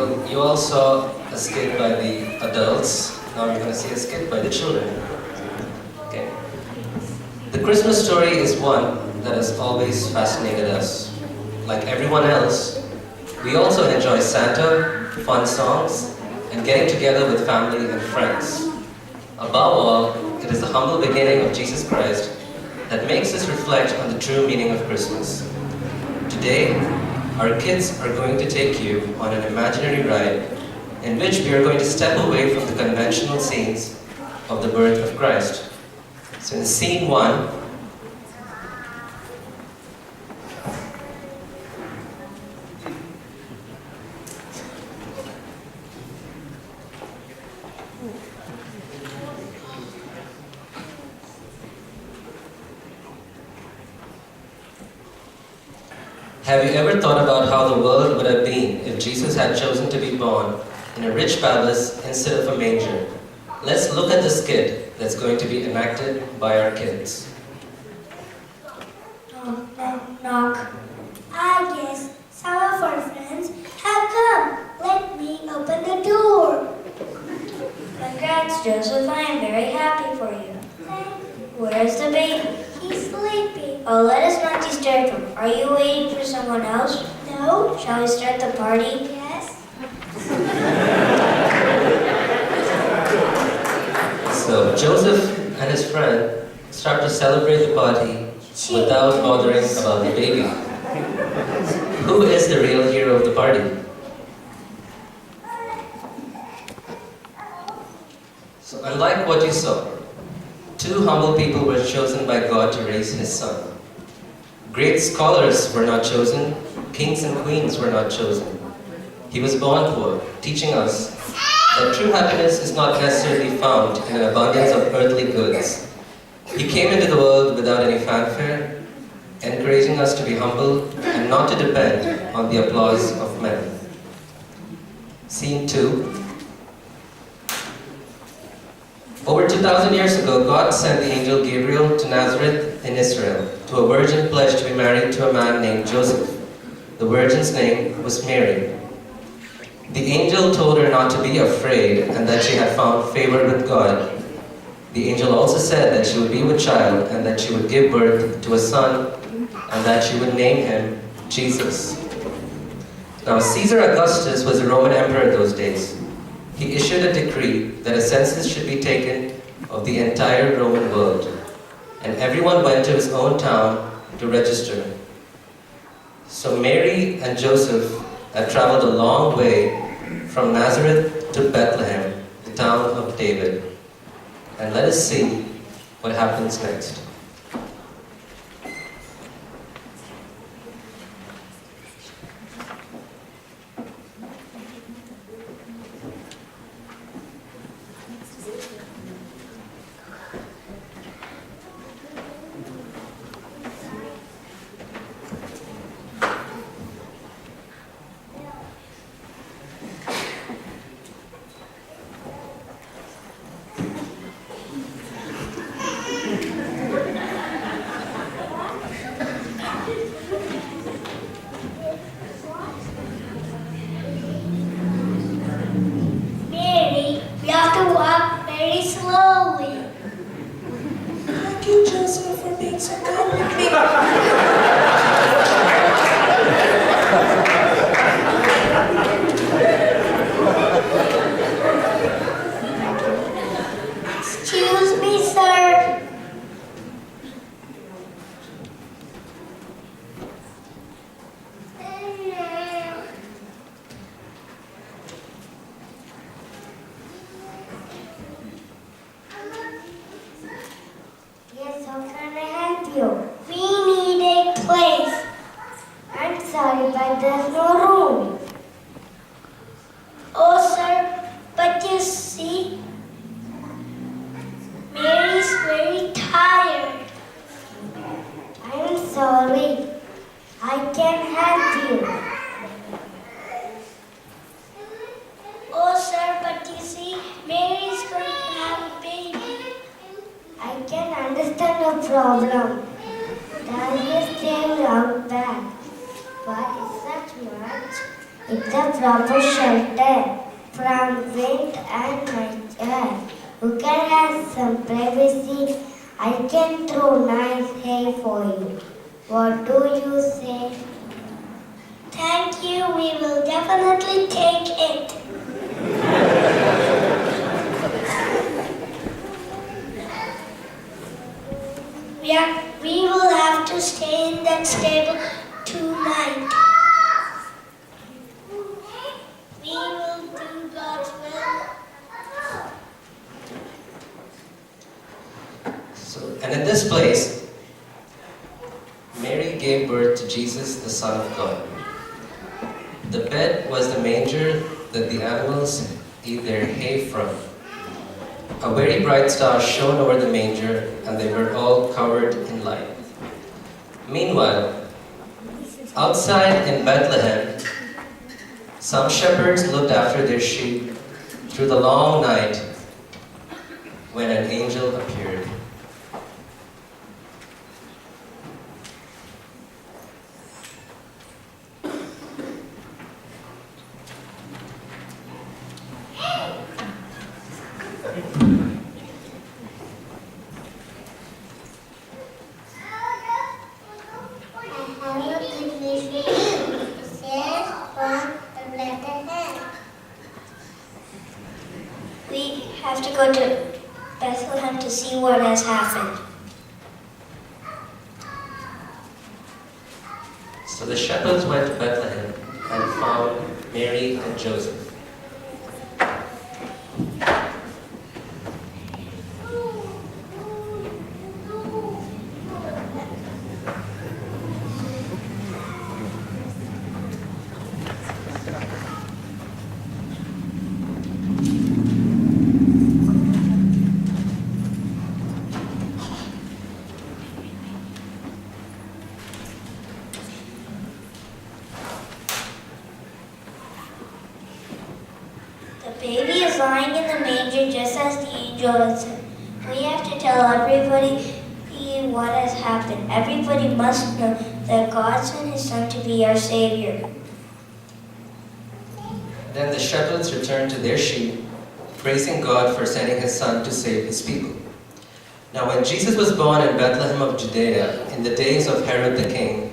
Well, you all saw a skit by the adults. Now you're going to see a skit by the children. Okay. The Christmas story is one that has always fascinated us. Like everyone else, we also enjoy Santa, fun songs, and getting together with family and friends. Above all, it is the humble beginning of Jesus Christ that makes us reflect on the true meaning of Christmas. Today, our kids are going to take you on an imaginary ride in which we are going to step away from the conventional scenes of the birth of Christ. So in scene 1, have you ever thought about how the world would have been if Jesus had chosen to be born in a rich palace instead of a manger? Let's look at the skit that's going to be enacted by our kids. Knock, knock, knock. I guess some of our friends have come. Let me open the door. Congrats, Joseph. I am very happy for you. Where's the baby? He's sleeping. Oh, let us not disturb him. Are you waiting for someone else? No. Shall we start the party? Yes. So Joseph and his friend start to celebrate the party without bothering about the baby. Who is the real hero of the party? So unlike what you saw, two humble people were chosen by God to raise his son. Great scholars were not chosen, kings and queens were not chosen. He was born poor, teaching us that true happiness is not necessarily found in an abundance of earthly goods. He came into the world without any fanfare, encouraging us to be humble and not to depend on the applause of men. Scene 2. Over 2,000 years ago, God sent the angel Gabriel to Nazareth in Israel, to a virgin pledged to be married to a man named Joseph. The virgin's name was Mary. The angel told her not to be afraid and that she had found favor with God. The angel also said that she would be with child and that she would give birth to a son and that she would name him Jesus. Now, Caesar Augustus was a Roman emperor in those days. He issued a decree that a census should be taken of the entire Roman world, and everyone went to his own town to register. So Mary and Joseph had traveled a long way from Nazareth to Bethlehem, the town of David. And let us see what happens next. Mary, we have to walk very slowly. Thank you, Joseph, for being so kind with me. Excuse me, sir. Yes, how can I help you? We need a place. I'm sorry, but there's no room. Oh, sir, but you see, Mary's very tired. I'm sorry. I can't help you. Oh, sir, but you see, Mary's going to have a baby. I can understand the problem. That is staying out back. But it's not much. It's a proper shelter from wind and nature. You can have some privacy. I can throw nice hay for you. What do you say? Thank you. We will definitely take it. We will have to stay in that stable tonight. We will do God's will. And in this place, Mary gave birth to Jesus, the Son of God. The bed was the manger that the animals eat their hay from. A very bright star shone over the manger, and they were all covered in light. Meanwhile, outside in Bethlehem, some shepherds looked after their sheep through the long night when an angel appeared. We have to go to Bethlehem to see what has happened. So the shepherds went to Bethlehem and found Mary and Joseph. The baby is lying in the manger just as the angel had said. We have to tell everybody what has happened. Everybody must know that God sent His Son to be our Savior. Then the shepherds returned to their sheep, praising God for sending His Son to save His people. Now when Jesus was born in Bethlehem of Judea, in the days of Herod the king,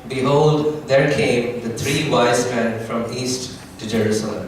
behold, there came the 3 wise men from east to Jerusalem.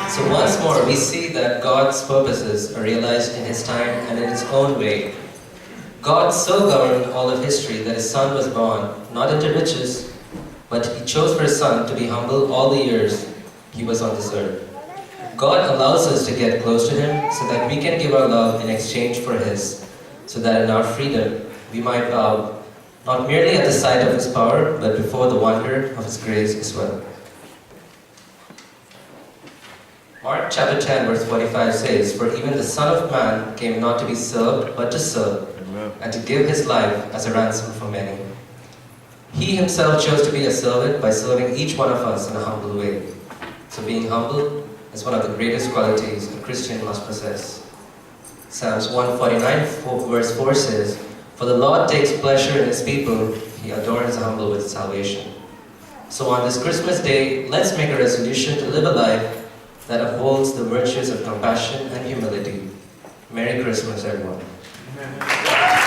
So once more, we see that God's purposes are realized in His time and in His own way. God so governed all of history that His Son was born, not into riches, but He chose for His Son to be humble all the years He was on this earth. God allows us to get close to Him so that we can give our love in exchange for His, so that in our freedom we might bow, not merely at the sight of His power, but before the wonder of His grace as well. Mark chapter 10 verse 45 says, "For even the Son of Man came not to be served, but to serve, and to give His life as a ransom for many." He Himself chose to be a servant by serving each one of us in a humble way. So being humble is one of the greatest qualities a Christian must possess. Psalms 149 verse 4 says, "For the Lord takes pleasure in his people, he adorns the humble with salvation." So on this Christmas day, let's make a resolution to live a life that upholds the virtues of compassion and humility. Merry Christmas, everyone. Amen.